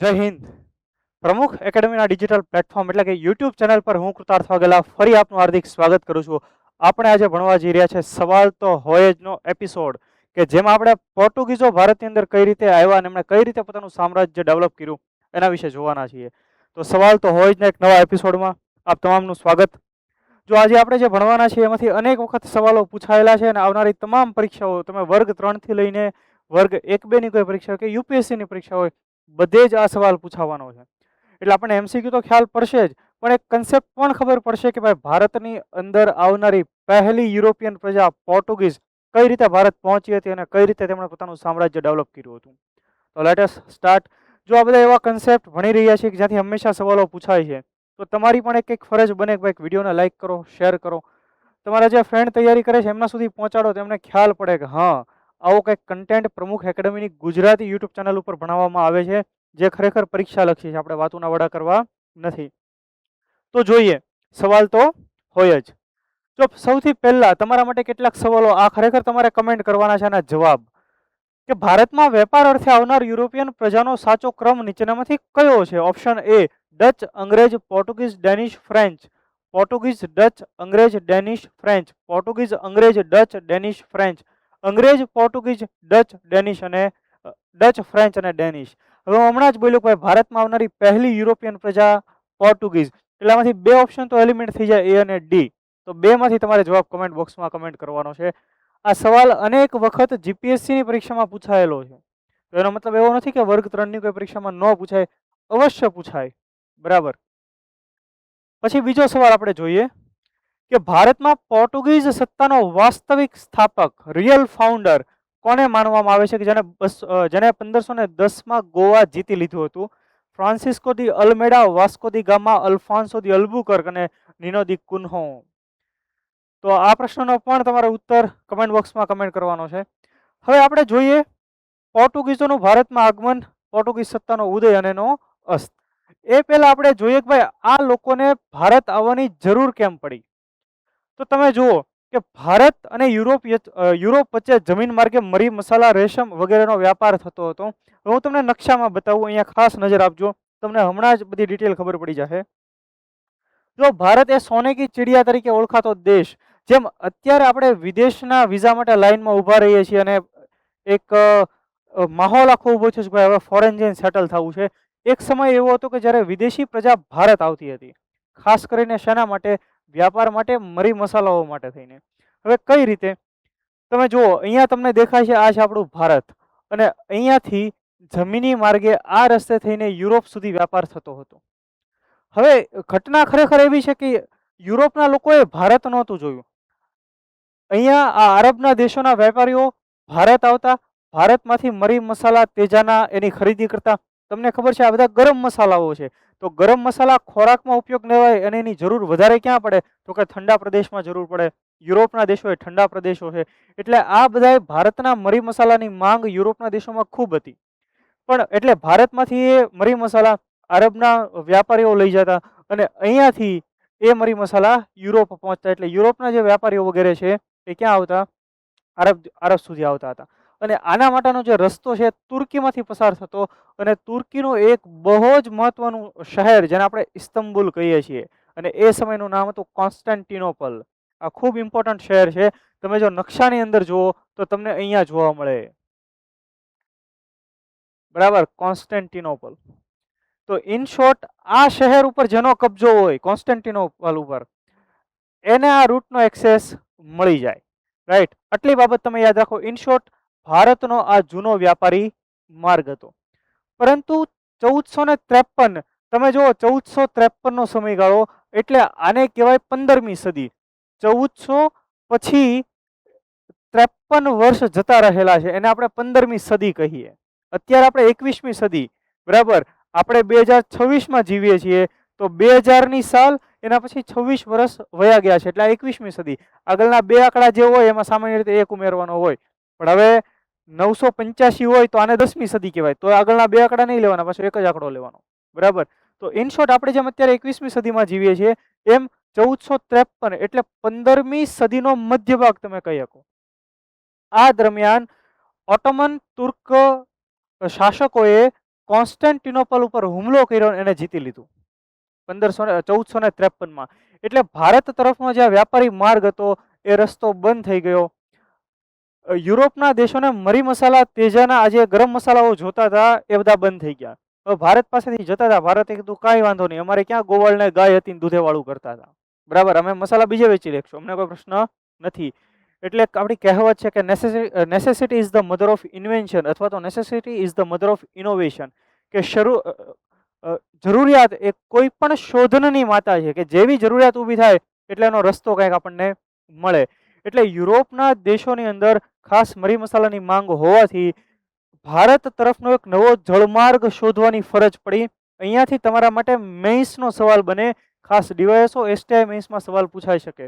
જય હિન્દ. પ્રમુખ એકેડમીના digital platform એટલે કે યુટ્યુબ ચેનલ પર હું કૃતાર્થ વાઘેલા ફરી આપનું હાર્દિક સ્વાગત કરું છું. આપણે આજે ભણવા જઈ રહ્યા છે સવાલ તો હોય જ નો એપિસોડ, કે જેમાં આપણે પોર્ટુગીઝો ભારતની અંદર કઈ રીતે આવ્યા અને એમણે કઈ રીતે પોતાનું સામ્રાજ્ય ડેવલપ કર્યું એના વિશે જોવાના છીએ. તો સવાલ તો હોય જ ને એક નવા એપિસોડમાં આપ તમામનું સ્વાગત. જો આજે આપણે જે ભણવાના છીએ એમાંથી અનેક વખત સવાલો પૂછાયેલા છે અને આવનારી તમામ પરીક્ષાઓ, તમે વર્ગ 3 થી લઈને વર્ગ 1-2 ની કોઈ પરીક્ષા કે યુપીએસસી ની પરીક્ષા હોય, બધે જ આ સવાલ પૂછાવાનો છે. એટલે આપણને એમસીક્યુ તો ખ્યાલ પડશે જ, પણ એક કન્સેપ્ટ પણ ખબર પડશે કે ભાઈ ભારતની અંદર આવનારી પહેલી યુરોપિયન પ્રજા પોર્ટુગીઝ કઈ રીતે ભારત પહોંચી હતી અને કઈ રીતે તેમણે પોતાનું સામ્રાજ્ય ડેવલપ કર્યું હતું. તો લેટ અસ સ્ટાર્ટ. જો આ બધા એવા કન્સેપ્ટ ભણી રહ્યા છીએ કે જ્યાંથી હંમેશા સવાલો પૂછાય છે, તો તમારી પણ એક ફરજ બને કે ભાઈ વિડીયોને લાઇક કરો, શેર કરો, તમારા જે ફ્રેન્ડ તૈયારી કરે છે એમના સુધી પહોંચાડો, તેમને ખ્યાલ પડે કે હા, આવો કંઈક કન્ટેન્ટ પ્રમુખ એકેડમીની ગુજરાતી યુટ્યુબ ચેનલ ઉપર ભણાવવામાં આવે છે જે ખરેખર પરીક્ષા લક્ષી છે. આપણે વાતોના વડા કરવા નથી. તો જોઈએ, સવાલ તો હોય જ. જો સૌથી પહેલા તમારા માટે કેટલાક સવાલો, આ ખરેખર તમારે કમેન્ટ કરવાના છે આના જવાબ, કે ભારતમાં વેપાર અર્થે આવનાર યુરોપિયન પ્રજાનો સાચો ક્રમ નીચેનામાંથી કયો છે? ઓપ્શન એ ડચ, અંગ્રેજ, Portuguese, Danish, French. Portuguese, Dutch, અંગ્રેજ, ડેનિશ, ફ્રેન્ચ. પોર્ટુગીઝ, અંગ્રેજ, ડચ, ડેનિશ, ફ્રેન્ચ. અંગ્રેજ, પોર્ટુગીઝ, ડચ, ડેનિશ અને ડચ, ફ્રેન્ચ અને ડેનિશ. હવે હું હમણાં જ બોલ્યો કે ભારતમાં આવનારી પહેલી યુરોપિયન પ્રજા પોર્ટુગીઝ, એટલે આમાંથી બે ઓપ્શન તો એલિમિનેટ થઈ જાય, એ અને ડી. તો બે માંથી તમારે જવાબ કમેન્ટ બોક્સમાં કમેન્ટ કરવાનો છે. આ સવાલ અનેક વખત જીપીએસસી ની પરીક્ષામાં પૂછાયેલો છે, તો એનો મતલબ એવો નથી કે વર્ગ 3 ની કોઈ પરીક્ષામાં ન પૂછાય, અવશ્ય પૂછાય. બરાબર. પછી બીજો સવાલ આપણે જોઈએ કે ભારતમાં પોર્ટુગીઝ સત્તાનો વાસ્તવિક સ્થાપક, રિયલ ફાઉન્ડર કોને માનવામાં આવે છે કે જેને 1510માં ગોવા જીતી લીધું હતું? ફ્રાન્સિસ્કો દી અલ્મેડા, વાસ્કો દી ગામા, અલ્ફાન્સો દી અલ્બુકર્ક અને નિનો દી કુન્હો. તો આ પ્રશ્નનો પણ તમારે ઉત્તર કમેન્ટ બોક્સમાં કમેન્ટ કરવાનો છે. હવે આપણે જોઈએ પોર્ટુગીઝોનું ભારતમાં આગમન, પોર્ટુગીઝ સત્તાનો ઉદય અને એનો અસ્ત. એ પહેલા આપણે જોઈએ કે ભાઈ આ લોકોને ભારત આવવાની જરૂર કેમ પડી. તો તમે જુઓ કે ભારત અને યુરોપ વચ્ચે જમીન માર્ગે મરી, મસાલા, રેશમ વગેરેનો વ્યાપાર થતો હતો. હું તમને નકશામાં બતાવું, અહીંયા ખાસ નજર આપજો, તમને હમણાં જ બધી ડિટેલ ખબર પડી જશે. જો ભારત એ સોને કી ચિડિયા તરીકે ઓળખાતો દેશ, જેમ અત્યારે આપણે વિદેશના વિઝા માટે લાઈનમાં ઊભા રહીએ છીએ અને એક માહોલ આખો ઊભો છે કે ભાઈ હવે ફોરેન જઈને સેટલ થવું છે, એક સમય એવો હતો કે જ્યારે વિદેશી પ્રજા ભારત આવતી હતી, ખાસ કરીને શેના માટે? વ્યાપાર માટે, મરી મસાલાઓ માટે થઈને. હવે કઈ રીતે? તમે જુઓ, અહીંયા તમને દેખાય છે, આ છે આપણું ભારત, અને અહીંયાથી જમીની માર્ગે આ રસ્તે થઈને યુરોપ સુધી વ્યાપાર થતો હતો. હવે ઘટના ખરેખર એવી છે કે યુરોપના લોકોએ ભારત નહોતું જોયું. અહીંયા આ આરબના દેશોના વેપારીઓ ભારત આવતા, ભારતમાંથી મરી મસાલા, તેજાના એની ખરીદી કરતા. તમને ખબર છે આ બધા ગરમ મસાલાઓ છે, તો ગરમ મસાલા ખોરાકમાં ઉપયોગ લેવાય અને એની જરૂર વધારે ક્યાં પડે? તો કે ઠંડા પ્રદેશમાં જરૂર પડે. યુરોપના દેશો એ ઠંડા પ્રદેશો છે, એટલે આ બધા ભારતના મરી મસાલાની માંગ યુરોપના દેશોમાં ખૂબ હતી. પણ એટલે ભારતમાંથી એ મરી મસાલા આરબના વ્યાપારીઓ લઈ જતા અને અહીંયાથી એ મરી મસાલા યુરોપ પહોંચતા. એટલે યુરોપના જે વ્યાપારીઓ વગેરે છે એ ક્યાં આવતા? આરબ સુધી આવતા હતા. અને આના માટેનો જે રસ્તો છે તુર્કીમાંથી પસાર થતો, અને તુર્કીનું એક બહુ જ મહત્વનું શહેર જેને આપણે ઇસ્તંબુલ કહીએ છીએ, અને એ સમયનું નામ હતું કોન્સ્ટન્ટિનોપલ. આ ખૂબ ઇમ્પોર્ટન્ટ શહેર છે. તમે જો નકશાની અંદર જુઓ તો તમને અહીંયા જોવા મળે. બરાબર, કોન્સ્ટન્ટિનોપલ. તો ઇન શોર્ટ, આ શહેર ઉપર જેનો કબજો હોય કોન્સ્ટન્ટિનોપલ ઉપર, એને આ રૂટનો એક્સેસ મળી જાય. રાઈટ, આટલી બાબત તમે યાદ રાખો. ઇન શોર્ટ, ભારતનો આ જૂનો વ્યાપારી માર્ગ હતો. પરંતુ 1453, તમે જુઓ 1453 નો સમયગાળો, એટલે આને કહેવાય 15મી સદી. 1400 પછી 53 વર્ષ જતા રહેલા છે, એને આપણે 15મી સદી કહીએ. અત્યારે આપણે 21મી સદી, બરાબર, આપણે 2026માં જીવીએ છીએ, તો 2000ની સાલ, એના પછી 26 વર્ષ વયા ગયા છે, એટલે આ 21મી સદી. આગળના બે આંકડા જે હોય એમાં સામાન્ય રીતે એક ઉમેરવાનો હોય, પણ હવે 985 હોય તો આને 10મી સદી કહેવાય, તો આગળના બે આંકડા નહીં લેવાના, પાછો એક જ આંકડો લેવાનો. બરાબર. તો ઇન શોર્ટ, આપણે જેમ અત્યારે 21મી સદીમાં જીવીએ છીએ એમ 1453 એટલે 15મી સદીનો મધ્ય ભાગ તમે કહી શકો. આ દરમિયાન ઓટોમન તુર્ક શાસકોએ કોન્સ્ટેન્ટિનોપલ ઉપર હુમલો કર્યો અને એને જીતી લીધું 1453માં. એટલે ભારત તરફનો જે વ્યાપારી માર્ગ હતો એ રસ્તો બંધ થઈ ગયો. યુરોપના દેશોને મરી મસાલા, તેજાના આજે ગરમ મસાલાઓ જોતા હતા એ બધા બંધ થઈ ગયા. હવે ભારત પાસેથી જતા હતા, ભારતે કીધું કાંઈ વાંધો નહીં, અમારે ક્યાં ગોવાળ ને ગાય હતી ને દૂધે વાળું કરતા હતા, બરાબર, અમે મસાલા બીજે વેચી લેશું, અમને કોઈ પ્રશ્ન નથી. એટલે આપણી કહેવત છે કે necessity is the mother of invention, અથવા તો necessity is the mother of innovation, કે જરૂરિયાત એ કોઈ પણ શોધનની માતા છે, કે જેવી જરૂરિયાત ઊભી થાય એટલે એનો રસ્તો કંઈક આપણને મળે. એટલે યુરોપના દેશોની અંદર ખાસ મરી મસાલાની માંગ હોવાથી ભારત તરફનો એક નવો જળમાર્ગ શોધવાની ફરજ પડી. અહીંયાથી તમારા માટે મેઇન્સનો સવાલ બને, ખાસ ડીવાયએસઓ એસટીઆઈ મેઇન્સમાં સવાલ પૂછાઈ શકે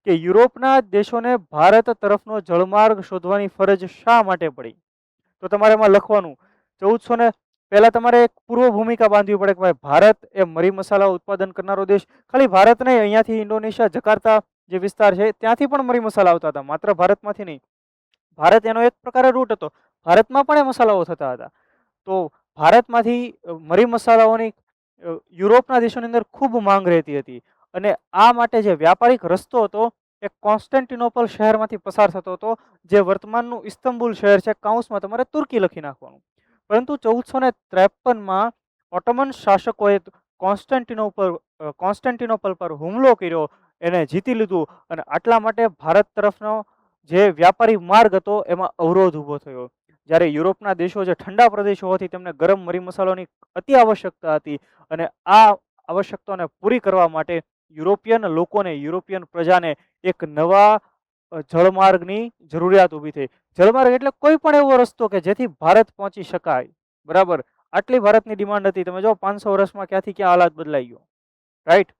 કે યુરોપના દેશોને ભારત તરફનો જળમાર્ગ શોધવાની ફરજ શા માટે પડી. તો તમારે એમાં લખવાનું 1400 પહેલા તમારે એક પૂર્વ ભૂમિકા બાંધવી પડે કે ભાઈ ભારત એ મરી મસાલા ઉત્પાદન કરનારો દેશ. ખાલી ભારત નહીં, અહીંયાથી ઇન્ડોનેશિયા, જકાર્તા જે વિસ્તાર છે ત્યાંથી પણ મરી મસાલા આવતા હતા, માત્ર ભારતમાંથી નહીં. ભારત એનો એક પ્રકારે રૂટ હતો, ભારતમાં પણ એ મસાલાઓ થતા હતા. તો ભારતમાંથી મરી મસાલાઓની યુરોપના દેશોની અંદર ખૂબ માંગ રહેતી હતી, અને આ માટે જે વ્યાપારિક રસ્તો હતો એ કોન્સ્ટેન્ટિનોપલ શહેરમાંથી પસાર થતો હતો, જે વર્તમાનનું ઇસ્તંબુલ શહેર છે, કાઉન્સમાં તમારે તુર્કી લખી નાખવાનું. પરંતુ 1453માં ઓટોમન શાસકોએ કોન્સ્ટેન્ટિનોપલ પર હુમલો કર્યો, એને જીતી લીધું, અને આટલા માટે ભારત તરફનો જે વ્યાપારી માર્ગ હતો એમાં અવરોધ ઊભો થયો. જ્યારે યુરોપના દેશો જે ઠંડા પ્રદેશો હોવાથી તેમને ગરમ મરી મસાલાની અતિ આવશ્યકતા હતી, અને આ આવશ્યકતાઓને પૂરી કરવા માટે યુરોપિયન લોકોને, યુરોપિયન પ્રજાને એક નવા જળમાર્ગની જરૂરિયાત ઊભી થઈ. જળમાર્ગ એટલે કોઈ પણ એવો રસ્તો કે જેથી ભારત પહોંચી શકાય, બરાબર. આટલી ભારતની ડિમાન્ડ હતી. તમે જો 500 વર્ષમાં ક્યાંથી ક્યાં હાલાત બદલાઈ ગયો, રાઈટ.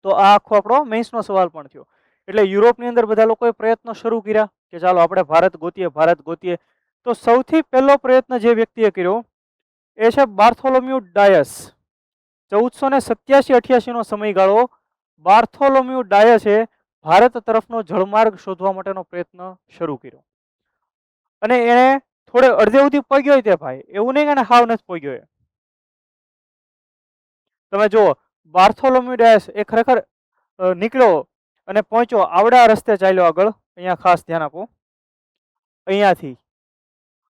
તો આ આખો આપણો મેઇન્સનો સવાલ પણ થયો. એટલે યુરોપની અંદર બધા લોકોએ પ્રયત્નો શરૂ કર્યા કે ચાલો આપણે ભારત ગોતીએ, ભારત ગોતીએ. તો સૌથી પહેલો પ્રયત્ન જે વ્યક્તિએ કર્યો એ છે બાર્થોલોમ્યુ ડાયસ. 1487-88 નો સમયગાળો. બાર્થોલોમ્યુ ડાયસે ભારત તરફનો જળમાર્ગ શોધવા માટેનો પ્રયત્ન શરૂ કર્યો, અને એને થોડે અડધે સુધી પહોંચ્યો તે ભાઈ, એવું નહીં કે એને હાવ નથી પહોંચ્યો. તમે જુઓ, બાર્થોલોમ્યુ ડાયસ એ ખરેખર નીકળ્યો અને પહોંચ્યો, આવડા રસ્તે ચાલ્યો આગળ. અહીંયા ખાસ ધ્યાન આપો, અહીંયાથી,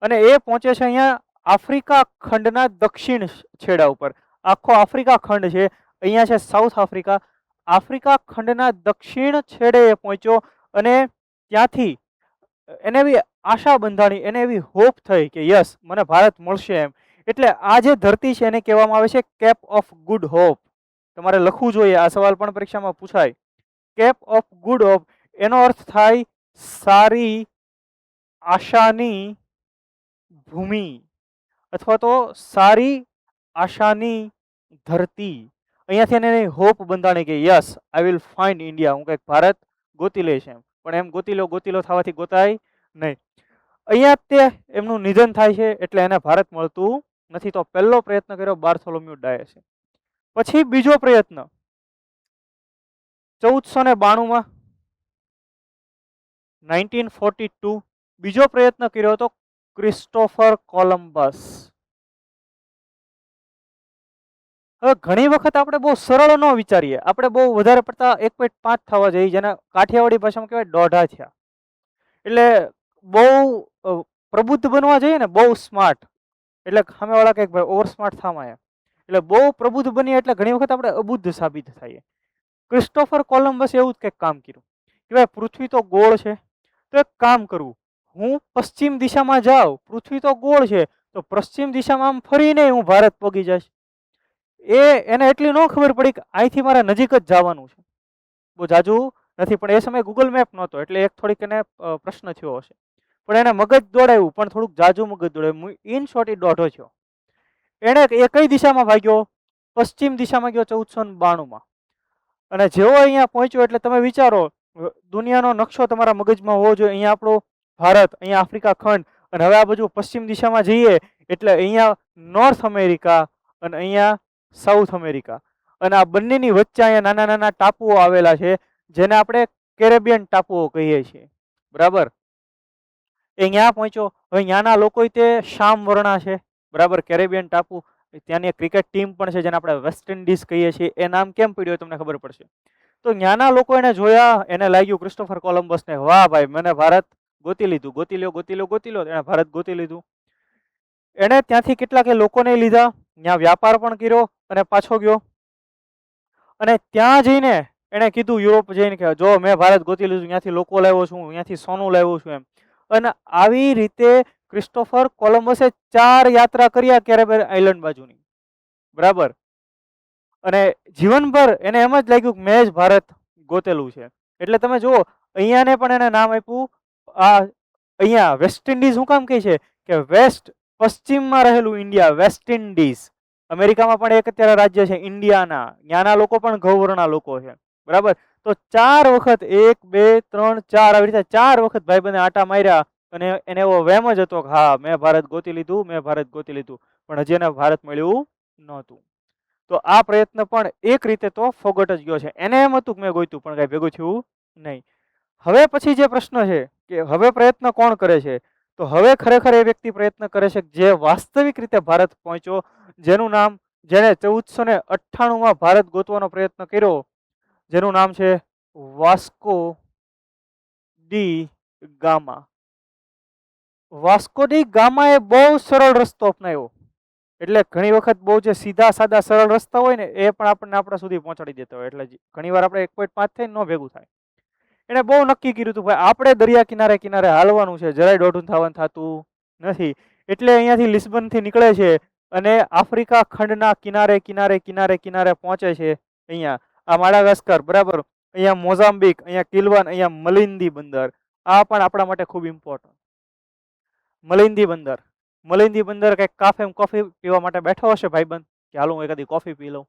અને એ પહોંચે છે અહીંયા આફ્રિકા ખંડના દક્ષિણ છેડા ઉપર. આખો આફ્રિકા ખંડ છે, અહીંયા છે સાઉથ આફ્રિકા. આફ્રિકા ખંડના દક્ષિણ છેડે એ પહોંચ્યો, અને ત્યાંથી એને એવી આશા બંધાણી, એને એવી હોપ થઈ કે યસ મને ભારત મળશે એમ. એટલે આ જે ધરતી છે એને કહેવામાં આવે છે કેપ ઓફ ગુડ હોપ. તમારે લખવું જોઈએ, આ સવાલ પણ પરીક્ષામાં પૂછાય. કેપ ઓફ ગુડ હોપ એનો અર્થ થાય સારી આશાની ભૂમિ, અથવા તો સારી આશાની ધરતી. અહીંયાથી એને હોપ બંધાણી કે yes I will find India, હું કંઈક ભારત ગોતી લઈશ એમ. પણ એમ ગોતી લો થવાથી ગોતાય નહીં. અહીંયા તે એમનું નિધન થાય છે, એટલે એને ભારત મળતું નથી. તો પહેલો પ્રયત્ન કર્યો બાર્થોલોમ્યુ ડાયસે. પછી બીજો પ્રયત્ન 1492માં, 1942 બીજો પ્રયત્ન કર્યો હતો ક્રિસ્ટોફર કોલમ્બસ. હવે ઘણી વખત આપણે બહુ સરળ ન વિચારીએ, આપણે બહુ વધારે પડતા 1.5 થવા જઈએ, જેને કાઠિયાવાડી ભાષામાં કહેવાય દોઢા થયા. એટલે બહુ પ્રબુદ્ધ બનવા જઈએ ને, બહુ સ્માર્ટ, એટલે સામેવાળા કંઈક ભાઈ ઓવર સ્માર્ટ થામાં, એટલે બહુ પ્રબુદ્ધ બનીએ એટલે ઘણી વખત આપણે અબુદ્ધ સાબિત થઈએ. ક્રિસ્ટોફર કોલમ્બસ એવું જ કંઈક કામ કર્યું કે ભાઈ પૃથ્વી તો ગોળ છે, તો એક કામ કરવું, હું પશ્ચિમ દિશામાં જાઉં, પૃથ્વી તો ગોળ છે તો પશ્ચિમ દિશામાં આમ ફરીને હું ભારત પગી જઈશ. એને એટલી ન ખબર પડી કે અહીંથી મારે નજીક જ જવાનું છે, બહુ જાજુ નથી. પણ એ સમયે ગૂગલ મેપ નહોતો, એટલે એક થોડીક એને પ્રશ્ન થયો હશે. પણ એને મગજ દોડાવ્યું, પણ થોડુંક જાજુ મગજ દોડાવ્યું. ઇન શોર્ટ એ દોઢો થયો. એને એ કઈ દિશામાં ભાગ્યો? પશ્ચિમ દિશામાં ગયો 1492માં. અને જેવો અહીંયા પહોંચ્યો એટલે તમે વિચારો, દુનિયાનો નકશો તમારા મગજમાં હોવો જોઈએ. અહીંયા આપણો ભારત, અહીંયા આફ્રિકા ખંડ, અને હવે આ બાજુ પશ્ચિમ દિશામાં જઈએ એટલે અહીંયા નોર્થ અમેરિકા અને અહીંયા સાઉથ અમેરિકા, અને આ બંનેની વચ્ચે અહીંયા નાના નાના ટાપુઓ આવેલા છે, જેને આપણે કેરેબિયન ટાપુઓ કહીએ છીએ, બરાબર. એ અહીંયા પહોંચ્યો. હવે ત્યાંના લોકો તે શામ વર્ણા છે, બરાબર, કેરેબિયન ટાપુ, ત્યાંની ક્રિકેટ ટીમ પણ છે જેને આપણે વેસ્ટ ઇન્ડિઝ કહીએ છીએ. એ નામ કેમ પડ્યું તમને ખબર પડશે. તો ત્યાંના લોકો એને જોયા, એને લાગ્યું ક્રિસ્ટોફર કોલમ્બસને, વાહ ભાઈ મને ભારત ગોતી લીધું, ગોતી લ્યો ગોતી લ્યો ગોતી લ્યો, એને ભારત ગોતી લીધું. એને ત્યાંથી કેટલાક લોકોને લીધા, ત્યાં વ્યાપાર પણ કર્યો અને પાછો ગયો. અને ત્યાં જઈને એને કીધું યુરોપ જઈને કે જો મેં ભારત ગોતી લીધું, ત્યાંથી લોકો લાવ્યો છું, ત્યાંથી સોનું લાવ્યો છું એમ. અને આવી રીતે ક્રિસ્ટોફર કોલમ્બસે 4 યાત્રા કર્યા કેરેબિયન આઇલેન્ડ બાજુની, બરાબર. અને જીવનભર એને એમ જ લાગ્યું કે મેં જ ભારત ગોતેલું છે. એટલે તમે જુઓ, અહીંયાને પણ એને નામ આપ્યું, આ અહીંયા વેસ્ટ ઇન્ડિઝ શું કામ કહે છે કે વેસ્ટ, પશ્ચિમમાં રહેલું ઇન્ડિયા, વેસ્ટ ઇન્ડિઝ. અમેરિકામાં પણ એક અત્યારે રાજ્ય છે ઇન્ડિયાના, ત્યાંના લોકો પણ ગૌવર્ણના લોકો છે, બરાબર. તો 4 વખત, 1 2 3 4, આવી રીતે 4 વખત ભાઈબંધે આટા માર્યા. અને એને એવો વહેમ જ હતો કે હા મેં ભારત ગોતી લીધું, મેં ભારત ગોતી લીધું, પણ હજી એને ભારત મળ્યું નહોતું. તો આ પ્રયત્ન પણ એક રીતે તો ફોગટ જ ગયો છે. એને એમ હતું કે મેં ગોત્યું પણ કઈ ભેગું થયું નહીં. હવે પછી જે પ્રશ્ન છે કે હવે પ્રયત્ન કોણ કરે છે, તો હવે ખરેખર એ વ્યક્તિ પ્રયત્ન કરે છે જે વાસ્તવિક રીતે ભારત પહોંચ્યો, જેનું નામ, જેણે 1498માં ભારત ગોતવાનો પ્રયત્ન કર્યો, જેનું નામ છે Vasco da Gama. Vasco da ગામાએ બહુ સરળ રસ્તો અપનાવ્યો. એટલે ઘણી વખત બહુ જે સીધા સાદા સરળ રસ્તા હોય ને એ પણ આપણને આપણા સુધી પહોંચાડી દેતા હોય. એટલે ઘણી વાર આપણે 1.5 થઈને ન ભેગું થાય. એને બહુ નક્કી કર્યું હતું ભાઈ આપણે દરિયા કિનારે કિનારે હાલવાનું છે, જરાય દોઢું થવાનું થતું નથી. એટલે અહીંયાથી લિસ્બનથી નીકળે છે અને આફ્રિકા ખંડના કિનારે કિનારે કિનારે કિનારે પહોંચે છે. અહીંયા આ માડાગાસ્કર, બરાબર, અહીંયા મોઝામ્બિક, અહીંયા કિલ્વાન, અહીંયા મલિંદી બંદર. આ પણ આપણા માટે ખૂબ ઇમ્પોર્ટન્ટ. મલિંદી બંદર, મલિંદી બંદર કંઈક કાફે કોફી પીવા માટે બેઠો હશે ભાઈબંધ કે હાલો હું એકાદી કોફી પી લઉં.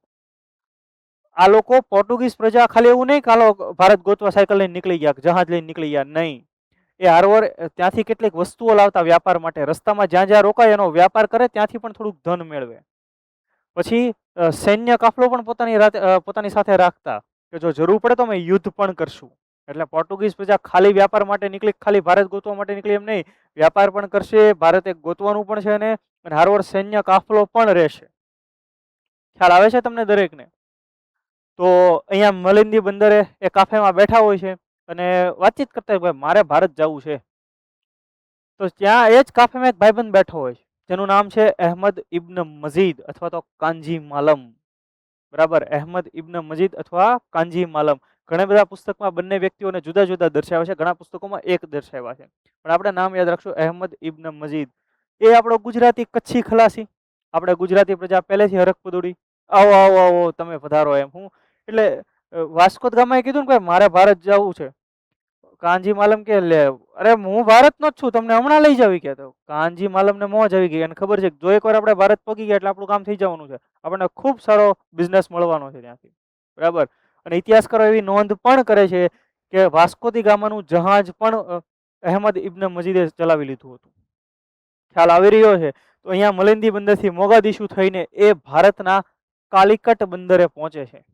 આ લોકો પોર્ટુગીઝ પ્રજા ખાલી એવું નહીં કે હાલો ભારત ગોતવા સાયકલ લઈને નીકળી ગયા, જહાજ લઈને નીકળી ગયા, નહીં. એ હારવાર ત્યાંથી કેટલીક વસ્તુઓ લાવતા વ્યાપાર માટે, રસ્તામાં જ્યાં જ્યાં રોકાય એનો વ્યાપાર કરે, ત્યાંથી પણ થોડુંક ધન મેળવે. પછી સૈન્ય કાફલો પણ પોતાની સાથે રાખતા કે જો જરૂર પડે તો અમે યુદ્ધ પણ કરશું. એટલે પોર્ટુગીઝ પ્રજા ખાલી વ્યાપાર માટે નીકળી, ખાલી ભારત ગોતવા માટે નીકળી એમ નહીં, વ્યાપાર પણ કરશે, ભારતે ગોતવાનું પણ છે અને હારવાર સૈન્ય કાફલો પણ રહેશે. ખ્યાલ આવે છે તમને દરેકને? તો અહીંયા મલિંદી બંદરે એ કાફેમાં બેઠા હોય છે અને વાતચીત કરતા હોય મારે ભારત જવું છે. તો ત્યાં એ જ કાફેમાં એક ભાઈબંધ બેઠો હોય છે જેનું નામ છે અહેમદ ઇબ્ન મજીદ અથવા તો કાંજી માલમ, બરાબર. અહેમદ ઇબ્ન મજીદ અથવા કાંજી માલમ. ઘણા બધા પુસ્તકમાં બંને વ્યક્તિઓને જુદા જુદા દર્શાવ્યા છે, ઘણા પુસ્તકોમાં એક દર્શાવ્યા છે, પણ આપણે નામ યાદ રાખશું, અહેમદ ઇબ્ન મજીદ. એ આપણો ગુજરાતી કચ્છી ખલાસી, આપણે ગુજરાતી પ્રજા પહેલેથી હરખપદુડી, આવો આવો આવો તમે પધારો એમ. હું એટલે વાસ્કો દ ગામાએ કીધું ને કે મારે ભારત જવું છે. કાંજી માલમ કે લે અરે હું ભારતનો જ છું, તમને હમણાં લઈ જાવી કે. તો કાંજી માલમને મોજ આવી ગઈ અને ખબર છે કે જો એકવાર આપણે ભારત પગી ગયા એટલે આપણું કામ થઈ જવાનું છે, આપણને ખૂબ સારો બિઝનેસ મળવાનો છે ત્યાંથી, બરાબર. અને ઇતિહાસકારો એવી નોંધ પણ કરે છે કે વાસ્કો દી ગામાનું જહાજ પણ અહેમદ ઇબ્ન મજીદે ચલાવી લીધું હતું. ખ્યાલ આવી રહ્યો છે? તો અહીંયા મલિંદી બંદરથી મોગાદિશુ થઈને એ ભારતના કાલિકટ બંદરે પહોંચે છે.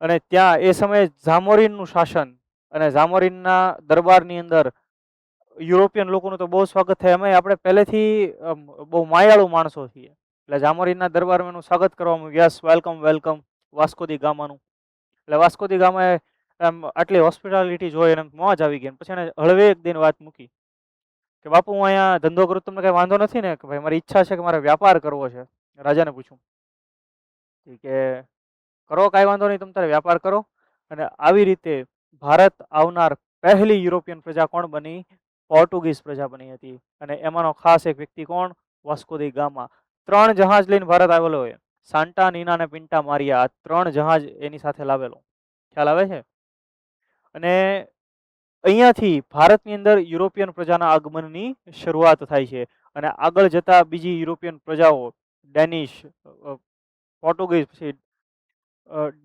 અને ત્યાં એ સમયે જામોરીનનું શાસન, અને જામોરીનના દરબારની અંદર યુરોપિયન લોકોનું તો બહુ સ્વાગત થાય. અમે આપણે પહેલેથી બહુ માયાળુ માણસો છીએ, એટલે જામોરીનના દરબારમાં એનું સ્વાગત કરવામાં, યસ વેલકમ વેલકમ વાસ્કો દી ગામાનું. એટલે વાસ્કો દી ગામાએ આટલી હોસ્પિટાલિટી જોઈ અને મોજ આવી ગઈ. પછી એને હળવે એક દિન વાત મૂકી કે બાપુ હું અહીંયા ધંધો કરું, તમને કઈ વાંધો નથી ને? કે ભાઈ મારી ઈચ્છા છે કે મારે વ્યાપાર કરવો છે. રાજાને પૂછ્યું કે કરો, કાંઈ વાંધો નહીં, તમે તારે વ્યાપાર કરો. અને આવી રીતે ભારત આવનાર પહેલી યુરોપિયન પ્રજા કોણ બની? પોર્ટુગીઝ પ્રજા બની હતી. અને એમાંનો ખાસ એક વ્યક્તિ કોણ? વાસ્કો દી ગામા. 3 જહાજ લઈને ભારત આવેલો હોય, સાન્ટા નીના અને પિન્ટા મારિયા, આ 3 જહાજ એની સાથે લાવેલો. ખ્યાલ આવે છે? અને અહીંયાથી ભારતની અંદર યુરોપિયન પ્રજાના આગમનની શરૂઆત થાય છે. અને આગળ જતા બીજી યુરોપિયન પ્રજાઓ, ડેનિશ, પોર્ટુગીઝ, પછી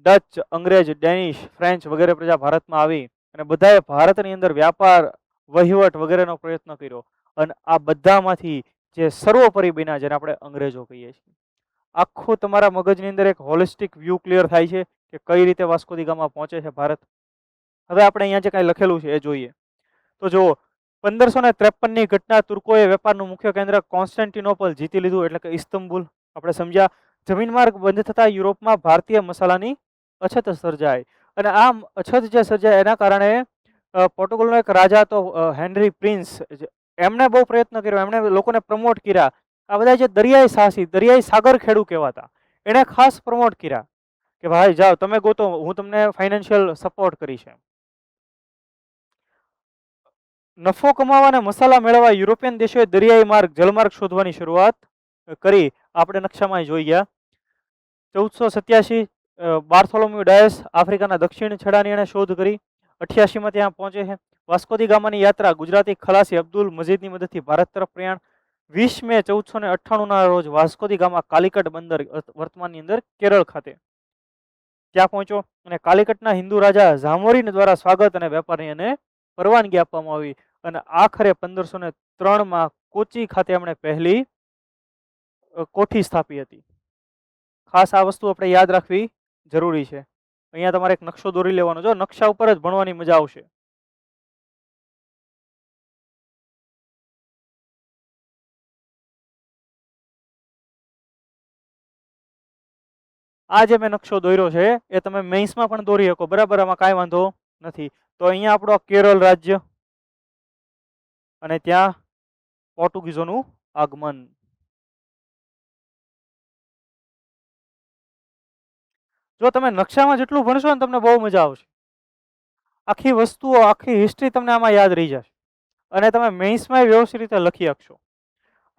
ડચ, અંગ્રેજ, ડેનિશ, ફ્રેન્ચ વગેરે પ્રજા ભારતમાં આવી અને બધાએ ભારતની અંદર વ્યાપાર, વહીવટ વગેરેનો પ્રયત્ન કર્યો. અને આ બધામાંથી જે સર્વોપરી બન્યા જેને આપણે અંગ્રેજો કહીએ છીએ. આખું તમારા મગજની અંદર એક હોલિસ્ટિક વ્યૂ ક્લિયર થાય છે કે કઈ રીતે વાસ્કો દી ગામા પહોંચે છે ભારત. હવે આપણે અહીંયા જે કાંઈ લખેલું છે એ જોઈએ. તો જુઓ, 1553 ની ઘટના, તુર્કોએ વેપારનું મુખ્ય કેન્દ્ર કોન્સ્ટેન્ટિનોપલ જીતી લીધું, એટલે કે ઇસ્તંબુલ આપણે સમજ્યા. જમીન માર્ગ બંધ થતા યુરોપમાં ભારતીય મસાલાની અછત સર્જાય, અને આ અછત જે સર્જાય એના કારણે પોર્ટુગલનો એક રાજા હતો હેનરી પ્રિન્સ, એમણે બહુ પ્રયત્ન કર્યો, એમણે લોકોને પ્રમોટ કર્યા. આ બધા જે દરિયાઈ સાહસી, દરિયાઈ સાગર ખેડુ કહેવાતા, એણે ખાસ પ્રમોટ કર્યા કે ભાઈ જાઓ તમે ગોતો, હું તમને ફાઇનાન્શિયલ સપોર્ટ કરીશ. નફો કમાવા અને મસાલા મેળવવા યુરોપિયન દેશોએ દરિયાઈ માર્ગ, જલમાર્ગ શોધવાની શરૂઆત કરી. આપણે નકશામાં જોઈ ગયા. 1487 બાર્થોલોમ્યુ ડાયસ આફ્રિકાના દક્ષિણ છેડાની એણે શોધ કરી. 88 માં ત્યાં પહોંચે છે. વાસ્કો દી ગામાની યાત્રા, ગુજરાતી ખલાસી અબ્દુલ મજીદની મદદથી ભારત તરફ પ્રયાણ. 20 મે 1498 ના રોજ વાસ્કો દી ગામા કાલિકટ બંદર, વર્તમાનની અંદર કેરળ ખાતે ત્યાં પહોંચ્યો, અને કાલિકટના હિન્દુ રાજા ઝામોરીન દ્વારા સ્વાગત અને વેપારની અને પરવાનગી આપવામાં આવી, અને આખરે 1503 માં કોચી ખાતે એમણે પહેલી કોઠી સ્થાપી હતી. ખાસ આ વસ્તુ આપણે યાદ રાખવી જરૂરી છે. અહીંયા તમારે એક નકશો દોરી લેવાનો, જો નકશા ઉપર જ ભણવાની મજા આવશે. આ જે મેં નકશો દોર્યો છે એ તમે મેઇન્સમાં પણ દોરી શકો, બરાબર, આમાં કાંઈ વાંધો નથી. તો અહીંયા આપણો કેરળ રાજ્ય, અને ત્યાં પોર્ટુગીઝોનું આગમન. જો તમે નકશામાં જેટલું ભણશો ને તમને બહુ મજા આવશે. આખી વસ્તુઓ, આખી હિસ્ટ્રી તમને આમાં યાદ રહી જશે, અને તમે મેઇન્સમાં વ્યવસ્થિત રીતે લખી શકશો.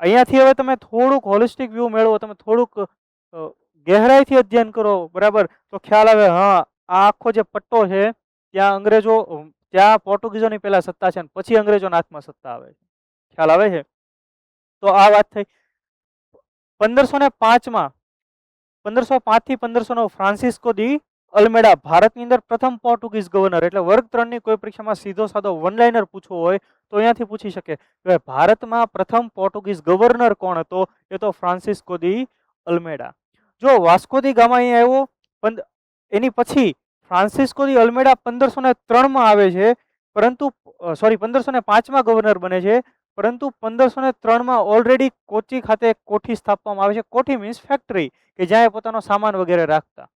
અહીંયાથી હવે તમે થોડુંક હોલિસ્ટિક વ્યૂ મેળવો, તમે થોડુંક ગહેરાઈથી અધ્યયન કરો, બરાબર, તો ખ્યાલ આવે હા આ આખો જે પટ્ટો છે ત્યાં અંગ્રેજો, ત્યાં પોર્ટુગીઝોની પહેલા સત્તા છે, પછી અંગ્રેજોના હાથમાં સત્તા આવે છે. ખ્યાલ આવે છે? તો આ વાત થઈ. 1505 માં 1505 થી 1509 ફ્રાન્સિસ્કો દી અલ્મેડા ભારતની અંદર પ્રથમ પોર્ટુગીઝ ગવર્નર. એટલે વર્ગ 3 ની કોઈ પરીક્ષામાં સીધો સાદો વન લાઇનર પૂછવો હોય તો અહીંયાથી પૂછી શકે કે ભારતમાં પ્રથમ પોર્ટુગીઝ ગવર્નર કોણ હતો? એ તો ફ્રાન્સિસ્કો દી અલ્મેડા. જો વાસ્કો દી ગામા અહીંયા આવ્યો, એની પછી ફ્રાન્સિસ્કો દી અલ્મેડા 1503 માં આવે છે, પરંતુ સોરી 1505 માં ગવર્નર બને છે, પરંતુ 1503 માં ઓલરેડી કોચી ખાતે એક કોઠી સ્થાપવામાં આવે છે. કોઠી મીન્સ ફેક્ટરી, કે જ્યાં એ પોતાનો સામાન વગેરે રાખતા.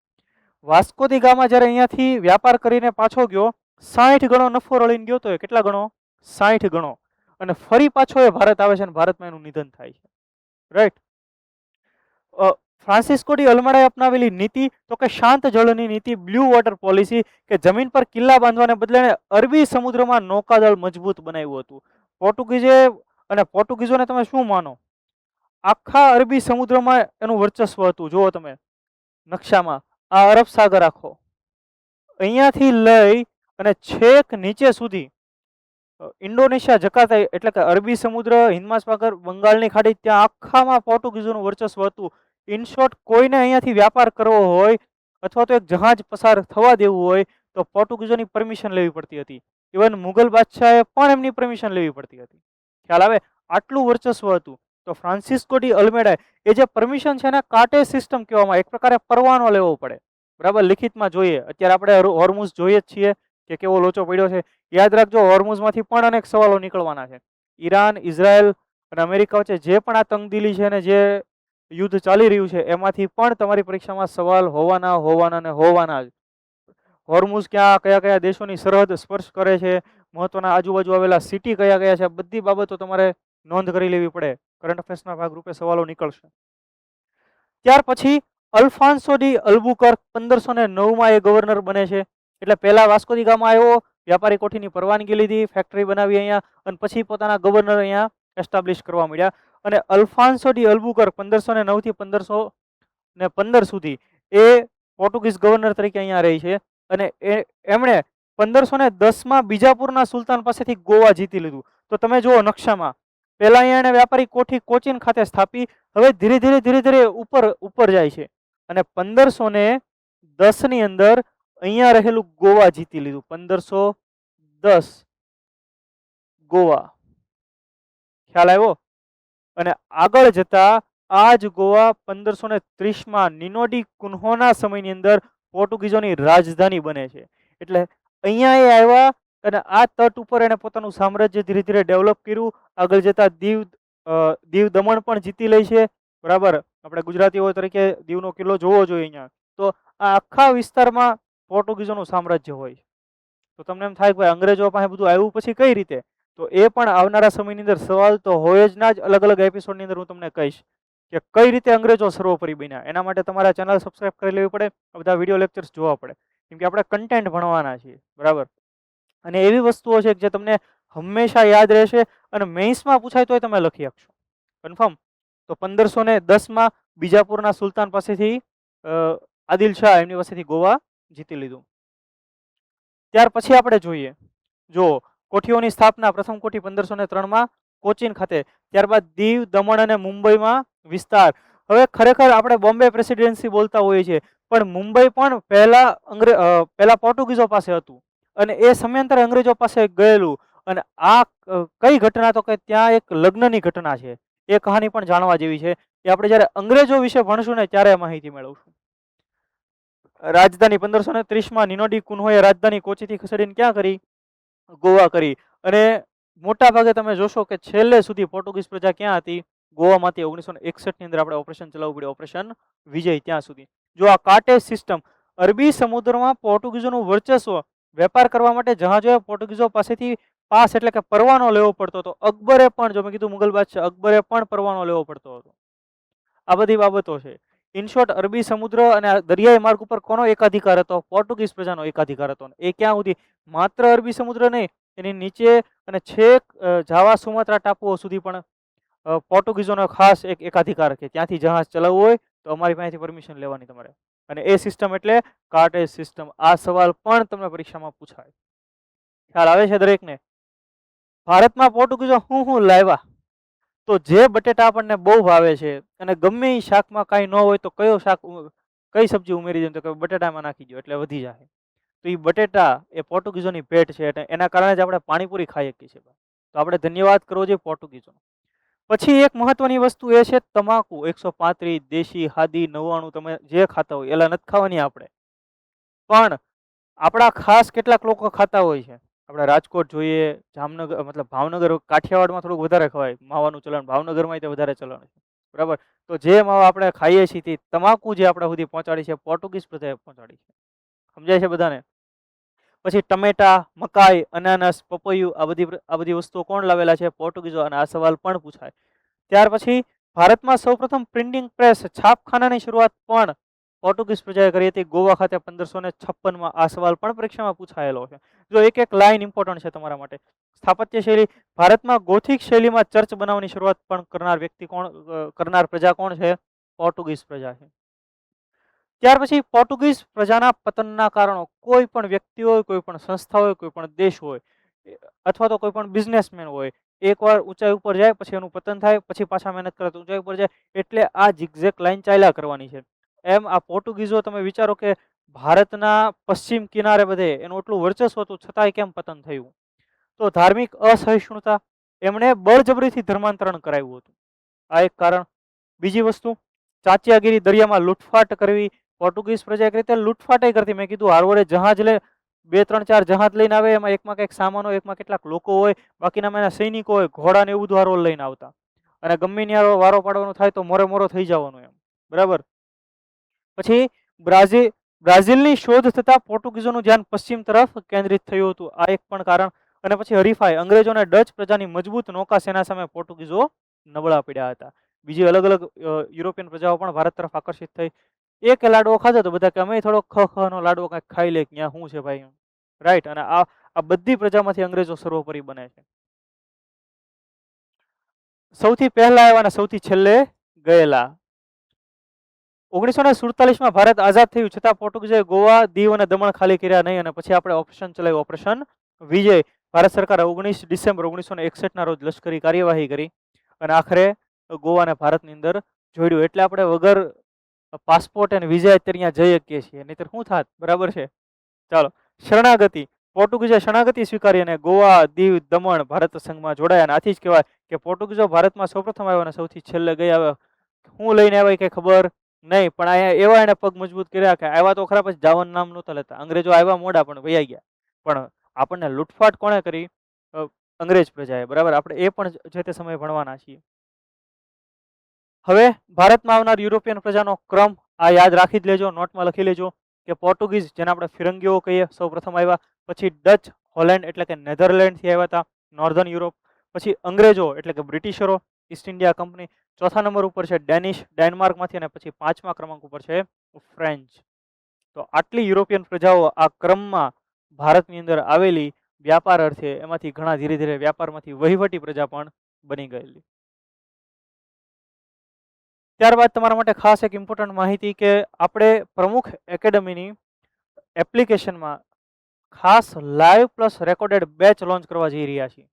વાસ્કો દી ગામા જ્યારે અહીંયાથી વ્યાપાર કરીને પાછો ગયો, 60 ગણો નફો રળીને ગયો તો. એ કેટલા ગણો? 60 ગણો. અને ફરી પાછો એ ભારત આવે છે, અને ભારતમાં એનું નિધન થાય છે. રાઈટ. ફ્રાન્સિસ્કો ડી અલ્મેડાએ અપનાવેલી નીતિ તો કે શાંત જળની નીતિ, બ્લુ વોટર પોલિસી, કે જમીન પર કિલ્લા બાંધવાને બદલે અરબી સમુદ્રમાં નૌકાદળ મજબૂત બનાવ્યું હતું. પોર્ટુગીઝોને તમે શું માનો? આખા અરબી સમુદ્રમાં એનું વર્ચસ્વ હતું. જુઓ તમે નકશામાં, આ અરબ સાગર આખો અહીંયાથી લઈ અને છેક નીચે સુધી ઇન્ડોનેશિયા, જકાર્તા, એટલે કે અરબી સમુદ્ર, હિન્દ મહાસાગર, બંગાળની ખાડી, ત્યાં આખામાં પોર્ટુગીઝોનું વર્ચસ્વ હતું. ઇન શોર્ટ, કોઈને અહીંયાથી વ્યાપાર કરવો હોય અથવા તો એક જહાજ પસાર થવા દેવું હોય તો પોર્ટુગીઝોની પરમિશન લેવી પડતી હતી. ઇવન મુગલ બાદશાહે પણ એમની પરમિશન લેવી પડતી હતી. ખ્યાલ આવે? આટલું વર્ચસ્વ હતું. તો ફ્રાન્સિસ્કો ડી અલ્મેડા એ જે પરમિશન છે એને કાટે સિસ્ટમ કહેવામાં, એક પ્રકારે પરવાનો લેવો પડે, બરાબર, લિખિતમાં જોઈએ. અત્યારે આપણે હોર્મુઝ જોઈએ જ છીએ કે કેવો લોચો પડ્યો છે. યાદ રાખજો, હોર્મુઝમાંથી પણ અનેક સવાલો નીકળવાના છે. ઈરાન, ઇઝરાયલ અને અમેરિકા વચ્ચે જે પણ આ તંગદિલી છે અને જે યુદ્ધ ચાલી રહ્યું છે એમાંથી પણ તમારી પરીક્ષામાં સવાલ હોવાના જ. હોર્મુઝ ક્યાં, કયા કયા દેશોની સરહદ સ્પર્શ કરે છે, મહત્વના આજુબાજુ આવેલા સિટી કયા કયા છે, બધી બાબતો તમારે નોંધ કરી લેવી પડે. કરંટ અફેર્સના ભાગરૂપે સવાલો નીકળશે. ત્યાર પછી અલ્ફાન્સો ડી અલ્બુકર્ક 1509 માં એ ગવર્નર બને છે. એટલે પહેલા વાસ્કો દી ગામા આવ્યો, વ્યાપારી કોઠીની પરવાનગી લીધી, ફેક્ટરી બનાવી અહીંયા, અને પછી પોતાના ગવર્નર અહીંયા એસ્ટાબ્લિશ કરવા મળ્યા. અને અલ્ફાન્સો ડી અલ્બુકર્ક 1509 થી 1515 સુધી એ પોર્ટુગીઝ ગવર્નર તરીકે અહીંયા રહી છે. અને એમણે 1510 માં બીજાપુરના સુલતાન પાસેથી ગોવા જીતી લીધું. તો તમે જુઓ નકશામાં, પહેલા અહીંયા એને વ્યાપારી કોઠી કોચીન ખાતે સ્થાપી, હવે ધીરે ધીરે ઉપર જાય છે, અને 1510 ની અંદર અહીંયા રહેલું ગોવા જીતી લીધું. 1510 ગોવા. ખ્યાલ આવ્યો? અને આગળ જતા આ જ ગોવા 1530 માં નિનોડી કુન્હોના સમયની અંદર પોર્ટુગીઝોની રાજધાની બને છે. એટલે અહીંયા એ આવ્યા અને આ તટ ઉપર એને પોતાનું સામ્રાજ્ય ધીરે ધીરે ડેવલપ કર્યું. આગળ જતા દીવ દમણ પણ જીતી લે છે. બરાબર, આપણે ગુજરાતીઓ તરીકે દીવનો કિલ્લો જોવો જોઈએ અહીંયા. તો આ આખા વિસ્તારમાં પોર્ટુગીઝોનું સામ્રાજ્ય હોય. તો તમને એમ થાય કે ભાઈ અંગ્રેજો પાસે બધું આવ્યું પછી કઈ રીતે? તો એ પણ આવનારા સમયની અંદર સવાલ તો હોય જ ના જ. અલગ અલગ એપિસોડની અંદર હું તમને કહીશ કે કઈ રીતે અંગ્રેજો સર્વોપરી બન્યા. એના માટે તમારા ચેનલ સબસ્ક્રાઇબ કરી લેવી પડે, આ બધા વિડીયો લેક્ચર્સ જોવા પડે, કેમ કે આપણે કન્ટેન્ટ ભણવાના છીએ. બરાબર, અને એવી વસ્તુઓ છે જે તમને હંમેશા યાદ રહેશે અને મેઇન્સમાં પૂછાય તોય તમે લખી શકશો. કન્ફર્મ? તો 1510માં બીજાપુરના સુલતાન પાસેથી આદિલ શાહ એમની પાસેથી ગોવા જીતી લીધું. ત્યાર પછી આપણે જોઈએ, જો કોઠીઓની સ્થાપના પ્રથમ કોઠી 1503માં કોચીન ખાતે, ત્યારબાદ દીવ દમણ અને મુંબઈમાં વિસ્તાર. હવે ખરેખર આપણે બોમ્બે પ્રેસિડેન્સી બોલતા હોઈએ છીએ, પણ મુંબઈ પણ પહેલા પોર્ટુગીઝો પાસે હતું અને એ સમયાંતરે અંગ્રેજો પાસે ગયેલું. અને આ કઈ ઘટના? તો કે ત્યાં એક લગ્નની ઘટના છે. એ કહાની પણ જાણવા જેવી છે. એ આપણે જ્યારે અંગ્રેજો વિશે ભણશું ને ત્યારે માહિતી મેળવશું. રાજધાની 1530માં નિનોડી કુન્હોએ રાજધાની કોચીથી ખસેડીને ક્યાં કરી? ગોવા કરી. અને મોટા ભાગે તમે જોશો કે છેલ્લે સુધી પોર્ટુગીઝ પ્રજા ક્યાં હતી? ગોવામાંથી. 1961 ની અંદર આપણે ઓપરેશન ચલાવવું પડ્યું, ઓપરેશન વિજય. ત્યાં સુધી જો આ કાર્ટેજ સિસ્ટમ, અરબી સમુદ્રમાં પોર્ટુગીઝોનું વર્ચસ્વ, વેપાર કરવા માટે જહાજોએ પોર્ટુગીઝો પાસેથી પાસ એટલે કે પરવાનો લેવો પડતો હતો. અકબરે પણ, જો મેં કીધું મુગલ બાદશાહ, અકબરે પણ પરવાનો લેવો પડતો હતો. આ બધી બાબતો છે. ઇન શોર્ટ, અરબી સમુદ્ર અને દરિયાઈ માર્ગ ઉપર કોનો એકાધિકાર હતો? પોર્ટુગીઝ પ્રજાનો એકાધિકાર હતો. એ ક્યાં સુધી? માત્ર અરબી સમુદ્ર નહીં, એની નીચે અને છેક જાવા સુમાત્રા ટાપુઓ સુધી પણ પોર્ટુગીઝોનો ખાસ એક એકાધિકાર છે. ત્યાંથી જહાજ ચલાવવું હોય તો અમારી પાસેથી પરમિશન લેવાની તમારે. અને એ સિસ્ટમ એટલે કાર્ટેજ સિસ્ટમ. આ સવાલ પણ તમને પરીક્ષામાં પૂછાય. ખ્યાલ આવે છે દરેકને? ભારતમાં પોર્ટુગીઝો હું લાવ્યા? તો જે બટેટા આપણને બહુ ભાવે છે અને ગમે એ શાકમાં કાંઈ ન હોય તો કઈ સબ્જી ઉમેરી દે? તો કે બટેટામાં નાખી દો એટલે વધી જાય. તો એ બટેટા એ પોર્ટુગીઝોની ભેટ છે. એટલે એના કારણે જ આપણે પાણીપુરી ખાઈ શકીએ છીએ. તો આપણે ધન્યવાદ કરવો જોઈએ પોર્ટુગીઝોનો. પછી એક મહત્વની વસ્તુ એ છે તમાકુ. 135, દેશી, હાદી, 99, તમે જે ખાતા હોય એલા નથી ખાવાની આપણે. પણ આપણા ખાસ કેટલાક લોકો ખાતા હોય છે. આપણે રાજકોટ જોઈએ, જામનગર, મતલબ ભાવનગર, કાઠિયાવાડમાં થોડુંક વધારે ખવાય માવાનું ચલણ, ભાવનગરમાં તે વધારે ચલણ છે. બરાબર, તો જે માવા આપણે ખાઈએ છીએ તે તમાકુ જે આપણા સુધી પહોંચાડી છે પોર્ટુગીઝ પ્રજાએ પહોંચાડી છે. સમજાય છે બધાને? પછી ટમેટા, મકાઈ, અનાનસ, પપૈયું, આ બધી વસ્તુઓ કોણ લાવેલા છે? પોર્ટુગીઝો. અને આ સવાલ પણ પૂછાય. ત્યાર પછી ભારતમાં સૌપ્રથમ પ્રિન્ટિંગ પ્રેસ, છાપખાનાની શરૂઆત પણ પોર્ટુગીઝ પ્રજાએ કરી હતી, ગોવા ખાતે 1556માં. આ સવાલ પણ પરીક્ષામાં પૂછાયેલો છે. જો એક એક લાઈન ઇમ્પોર્ટન્ટ છે તમારા માટે. સ્થાપત્ય શૈલી, ભારતમાં ગોથિક શૈલીમાં ચર્ચ બનાવવાની શરૂઆત પણ કરનાર પ્રજા કોણ છે? પોર્ટુગીઝ પ્રજા છે. ત્યાર પછી પોર્ટુગીઝ પ્રજાના પતનના કારણો. કોઈ પણ વ્યક્તિ હોય, કોઈ પણ સંસ્થા હોય, કોઈ પણ દેશ હોય, અથવા તો કોઈ પણ બિઝનેસમેન હોય, એકવાર ઊંચાઈ ઉપર જાય પછી એનું પતન થાય, પછી પાછા મહેનત કરે તો ઊંચાઈ ઉપર જાય. એટલે આ ઝિગઝેગ લાઈન ચાલ્યા કરવાની છે. એમ આ પોર્ટુગીઝો, તમે વિચારો કે ભારતના પશ્ચિમ કિનારે બધે એનું એટલું વર્ચસ્વ હતું છતાંય કેમ પતન થયું? તો ધાર્મિક અસહિષ્ણુતા, એમણે બળજબરીથી ધર્માંતરણ કરાવ્યું હતું. આ એક કારણ. બીજી વસ્તુ, ચાંચિયાગીરી, દરિયામાં લૂંટફાટ કરવી. પોર્ટુગીઝ પ્રજા એક રીતે લૂંટફાટ કરતી. મેં કીધું હારવડે જહાજ લે, 2 3 4 જહાજ લઈને આવે, એમાં એકમાં કંઈક સામાન હોય, એકમાં કેટલાક લોકો હોય, બાકીના એના સૈનિકો હોય, ઘોડા ને એવું બધું હારવડ લઈને આવતા. અને ગમે ત્યાં વારો પાડવાનો થાય તો મોરે થઈ જવાનું એમ. બરાબર. પછી બ્રાઝિલની શોધ થતા પોર્ટુગીઝોનું ધ્યાન પશ્ચિમ તરફ કેન્દ્રિત થયું હતું. આ એક પણ કારણ. અને પછી હરીફાઈ, અંગ્રેજોને ડચ પ્રજાની મજબૂત નૌકા સેના સામે પોર્ટુગીઝો નબળા પડ્યા હતા. બીજી અલગ અલગ યુરોપિયન પ્રજાઓ પણ ભારત તરફ આકર્ષિત થઈ. એક લાડવો ખાધો તો બધા કે અમે થોડો નો લાડવો કંઈક ખાઈ લે, ત્યાં શું છે ભાઈ? રાઈટ. અને આ બધી પ્રજામાંથી અંગ્રેજો સર્વોપરી બને છે. સૌથી પહેલા આવ્યા અને સૌથી છેલ્લે ગયેલા. 1947માં ભારત આઝાદ થયું છતાં પોર્ટુગીઝોએ ગોવા, દીવ અને દમણ ખાલી કર્યા નહીં. અને પછી આપણે ઓપરેશન ચલાવ્યું, ઓપરેશન વિજય. ભારત સરકારે 19 ડિસેમ્બર 1961ના રોજ લશ્કરી કાર્યવાહી કરી અને આખરે ગોવાને ભારતની અંદર જોડ્યું. એટલે આપણે વગર પાસપોર્ટ અને વિઝા અત્યારે જઈ શકીએ છીએ, નહીતર શું થાત? બરાબર છે. ચાલો, શરણાગતિ. પોર્ટુગીઝે શરણાગતિ સ્વીકારી અને ગોવા, દીવ, દમણ ભારત સંઘમાં જોડાયા. અને આથી જ કહેવાય કે પોર્ટુગીઝો ભારતમાં સૌપ્રથમ આવ્યા અને સૌથી છેલ્લે ગયા. હું લઈને આવ્યા કઈ ખબર નહીં, પણ અહીંયા એવા એને પગ મજબૂત કર્યા કે આવ્યા તો ખરા, પછી જવાનું નામ નહોતા લેતા. અંગ્રેજો આવ્યા મોડા પણ વૈયા ગયા. પણ આપણને લૂંટફાટ કોણે કરી? અંગ્રેજ પ્રજાએ, બરાબર. આપણે એ પણ જે તે સમયે ભણવાના છીએ. હવે ભારતમાં આવનાર યુરોપિયન પ્રજાનો ક્રમ આ યાદ રાખી જ લેજો, નોટમાં લખી લેજો કે પોર્ટુગીઝ, જેને આપણે ફિરંગીઓ કહીએ, સૌ પ્રથમ આવ્યા. પછી ડચ, હોલેન્ડ એટલે કે નેધરલેન્ડથી આવ્યા હતા, નોર્ધન યુરોપ. પછી અંગ્રેજો એટલે કે બ્રિટિશરો, ઈસ્ટ ઇન્ડિયા કંપની. ચોથા નંબર ઉપર છે ડેનિશ, ડેનમાર્કમાંથી. અને પછી 5મા ક્રમાંક ઉપર છે ફ્રેન્ચ. તો આટલી યુરોપિયન પ્રજાઓ આ ક્રમમાં ભારતની અંદર આવેલી વ્યાપાર અર્થે, એમાંથી ઘણા ધીરે ધીરે વ્યાપારમાંથી વહીવટી પ્રજા પણ બની ગયેલી. ત્યારબાદ તમારા માટે ખાસ એક ઇમ્પોર્ટન્ટ માહિતી કે આપણે પ્રમુખ એકેડમીની એપ્લિકેશનમાં ખાસ live plus recorded batch launch કરવા જઈ રહ્યા છીએ.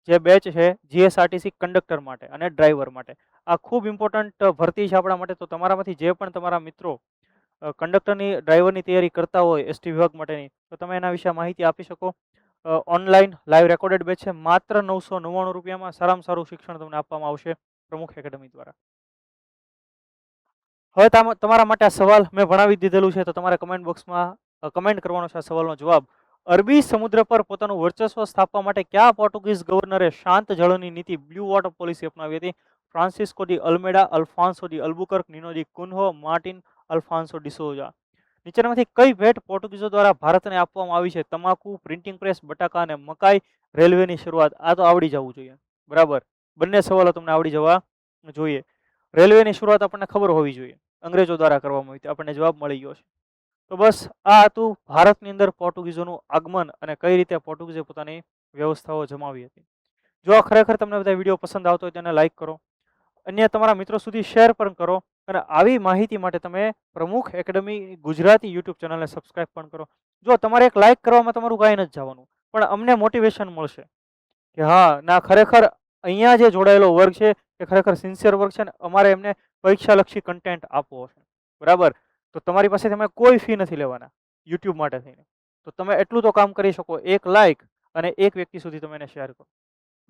જે બેચ છે જીએસઆરટીસી કંડક્ટર માટે અને ડ્રાઈવર માટે. આ ખૂબ ઇમ્પોર્ટન્ટ ભરતી છે આપણા માટે. તો તમારામાંથી જે પણ તમારા મિત્રો કંડક્ટરની, ડ્રાઈવરની તૈયારી કરતા હોય એસટી વિભાગ માટેની, તો તમે એના વિશે માહિતી આપી શકો. ઓનલાઈન લાઈવ રેકોર્ડેડ બેચ છે, માત્ર 999 રૂપિયામાં સારામાં સારું શિક્ષણ તમને આપવામાં આવશે પ્રમુખ એકેડમી દ્વારા. હવે તમારા માટે આ સવાલ મેં ભણાવી દીધેલું છે, તો તમારે કમેન્ટ બોક્સમાં કમેન્ટ કરવાનો છે આ સવાલનો જવાબ. અરબી સમુદ્ર પર પોતાનું વર્ચસ્વ સ્થાપવા માટે કયા પોર્ટુગીઝ ગવર્નરે શાંત જળની નીતિ, બ્લુ વોટર પોલિસી અપનાવી હતી? Francisco de Almeida, Alfonso de Albuquerque, Nino da Cunha, Martin Alfonso de Souza. નીચેનામાંથી કઈ ભેટ પોર્ટુગીઝો દ્વારા ભારતને આપવામાં આવી છે? તમાકુ, પ્રિન્ટિંગ પ્રેસ, બટાકા અને મકાઈ, રેલવેની શરૂઆત. આ તો આવડી જવું જોઈએ, બરાબર. બંને સવાલો તમને આવડી જવા જોઈએ. રેલવેની શરૂઆત આપણને ખબર હોવી જોઈએ, અંગ્રેજો દ્વારા કરવામાં આવી હતી. આપણને જવાબ મળી ગયો છે. તો બસ આ હતું ભારતની અંદર પોર્ટુગીઝોનું આગમન અને કઈ રીતે પોર્ટુગીઝે પોતાની વ્યવસ્થાઓ જમાવી હતી. જો ખરેખર તમને બધા વિડીયો પસંદ આવતો હોય તેને લાઈક કરો, અન્ય તમારા મિત્રો સુધી શેર પણ કરો, અને આવી માહિતી માટે તમે પ્રમુખ એકેડમી ગુજરાતી યુટ્યુબ ચેનલને સબસ્ક્રાઇબ પણ કરો. જો તમારે એક લાઈક કરવામાં તમારું કાંઈ નથી જવાનું, પણ અમને મોટિવેશન મળશે કે હા ના, ખરેખર અહીંયા જે જોડાયેલો વર્ગ છે એ ખરેખર સિન્સિયર વર્ગ છે, ને અમારે એમને પરીક્ષાલક્ષી કન્ટેન્ટ આપવો છે, બરાબર. તો તમારી પાસે તમે કોઈ ફી નથી લેવાના યુટ્યુબ માટે થઈને. તો તમે એટલું તો કામ કરી શકો, એક લાઈક અને એક વ્યક્તિ સુધી તમે એને શેર કરો.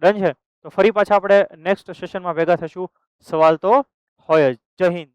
ડન છે? તો ફરી પાછા આપણે નેક્સ્ટ સેશનમાં ભેગા થશું. સવાલ તો હોય જ. જય હિન્દ.